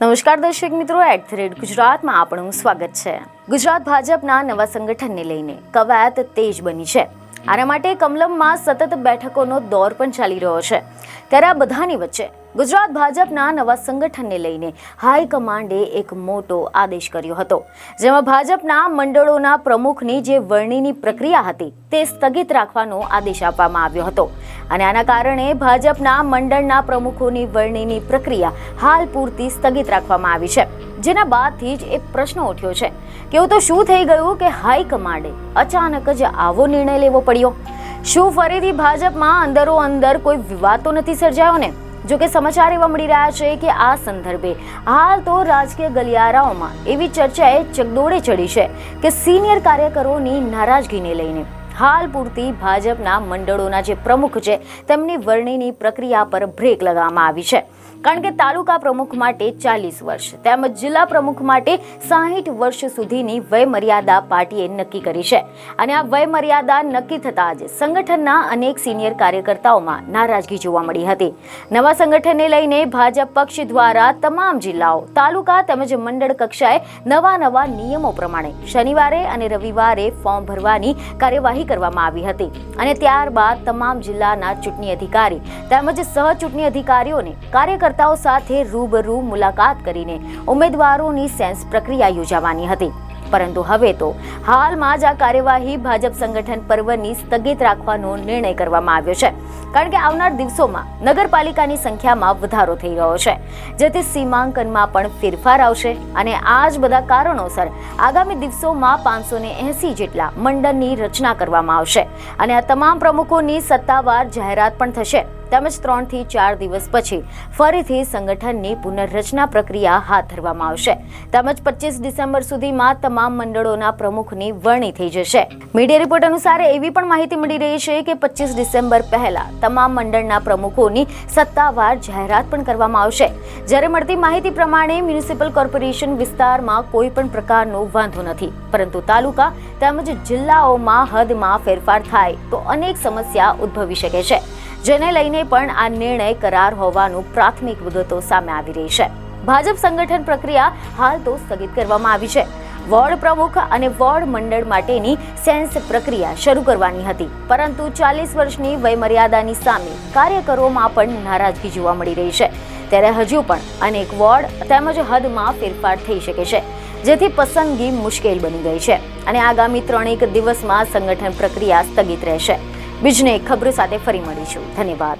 નમસ્કાર દર્શક મિત્રો, @ગુજરાતમાં આપણું સ્વાગત છે। ગુજરાત ભાજપના નવા સંગઠનને લઈને કવાયત તેજ બની છે। આના માટે કમલમમાં સતત બેઠકોનો દોર પણ ચાલી રહ્યો છે। ત્યારે આ બધાની વચ્ચે ગુજરાત ભાજપના નવા સંગઠનને લઈને હાઈકમાન્ડે એક મોટો આદેશ કર્યો હતો, જેમાં ભાજપના મંડળોના પ્રમુખની જે વરણીની પ્રક્રિયા હતી તે સ્થગિત રાખવાનો આદેશ આપવામાં આવ્યો હતો। અને આના કારણે ભાજપના મંડળના પ્રમુખોની વરણીની પ્રક્રિયા હાલ પૂરતી સ્થગિત રાખવામાં આવી છે। જેના બાદથી જ એક પ્રશ્ન ઉઠ્યો છે કે એવું તો શું થઈ ગયું કે હાઈકમાન્ડે અચાનક જ આવો નિર્ણય લેવો પડ્યો? શું ફરીથી ભાજપમાં અંદરો અંદર કોઈ વિવાદ તો નથી સર્જાયો ને? જો કે સમાચાર એવા મળી રહ્યા છે કે આ સંદર્ભે હાલ તો રાજકીય ગલિયારાઓમાં એવી ચર્ચાએ ચકડોળે ચડી છે કે સિનિયર કાર્યકરોની નારાજગીને લઈને હાલ પૂરતી ભાજપના મંડળોના જે પ્રમુખ છે તેમની વરણીની પ્રક્રિયા પર બ્રેક લગાવવામાં આવી છે। કારણ કે તાલુકા પ્રમુખ માટે 40 વર્ષ તેમજ જિલ્લા પ્રમુખ માટે 60 વર્ષ સુધીની વય મર્યાદા પાર્ટીએ નક્કી કરી છે। અને આ વય મર્યાદા નક્કી થતાં જ સંગઠનના અનેક સિનિયર કાર્યકર્તાઓમાં નારાજગી જોવા મળી હતી। નવા સંગઠનને લઈને ભાજપ પક્ષ દ્વારા તમામ જિલ્લાઓ, તાલુકા તેમજ મંડળ કક્ષાએ નવા નિયમો પ્રમાણે શનિવારે અને રવિવારે ફોર્મ ભરવાની કાર્યવાહી કરવામાં આવી હતી। અને ત્યારબાદ તમામ જિલ્લાના ચૂંટણી અધિકારી તેમજ સહ ચૂંટણી અધિકારીઓને કાર્યકર્તાઓ સાથે રૂબરૂ મુલાકાત કરીને ઉમેદવારોની સેન્સ પ્રક્રિયા યોજવાની હતી। પરંતુ હવે તો હાલમાં જ આ કાર્યવાહી ભાજપ સંગઠન પર્વની સ્થગિત રાખવાનો નિર્ણય કરવામાં આવ્યો છે। કારણ કે આવનાર દિવસોમાં નગરપાલિકાની સંખ્યામાં વધારો થઈ રહ્યો છે, જેથી સીમાંકનમાં પણ ફેરફાર આવશે। અને આ જ બધા કારણોસર આગામી દિવસોમાં 580 જેટલા મંડળની રચના કરવામાં આવશે। અને આ તમામ પ્રમુખોની સત્તાવાર જાહેરાત પણ થશે। તેમજ 3 થી 4 દિવસ પછી ફરીથી સંગઠનની પુનર્રચના પ્રક્રિયા હાથ ધરવામાં આવશે। તેમજ 25 ડિસેમ્બર સુધીમાં તમામ મંડળોના પ્રમુખની વરણી થઈ જશે। મીડિયા રિપોર્ટ અનુસાર એવી પણ માહિતી મળી રહી છે કે 25 ડિસેમ્બર પહેલા તમામ મંડળના પ્રમુખોની સત્તાવાર જાહેરાત પણ કરવામાં આવશે। જ્યારે મળતી માહિતી પ્રમાણે મ્યુનિસિપલ કોર્પોરેશન વિસ્તારમાં કોઈ પણ પ્રકારનો વાંધો નથી, પરંતુ તાલુકા તેમજ જિલ્લાઓમાં હદમાં ફેરફાર થાય તો અનેક સમસ્યા ઉદ્ભવી શકે છે, જેને લઈને પણ આ નિર્ણય કરાર હોવાનું પ્રાથમિક વિગતો સામે આવી રહી છે। ભાજપ સંગઠન પ્રક્રિયા હાલ તો સ્થગિત કરવામાં આવી છે। વોર્ડ પ્રમુખ અને વોર્ડ મંડળ માટેની સેન્સ પ્રક્રિયા શરૂ કરવાની હતી, પરંતુ 40 વર્ષની વય મર્યાદાની સામે કાર્યકરોમાં પણ નારાજગી જોવા મળી રહી છે। ત્યારે હજુ પણ અનેક વોર્ડ તેમજ હદમાં ફેરફાર થઈ શકે છે, જેથી પસંદગી મુશ્કેલ બની ગઈ છે। અને આગામી 3 દિવસમાં સંગઠન પ્રક્રિયા સ્થગિત રહેશે। બીજને ખબરો સાથે ફરી મળીશું। ધન્યવાદ।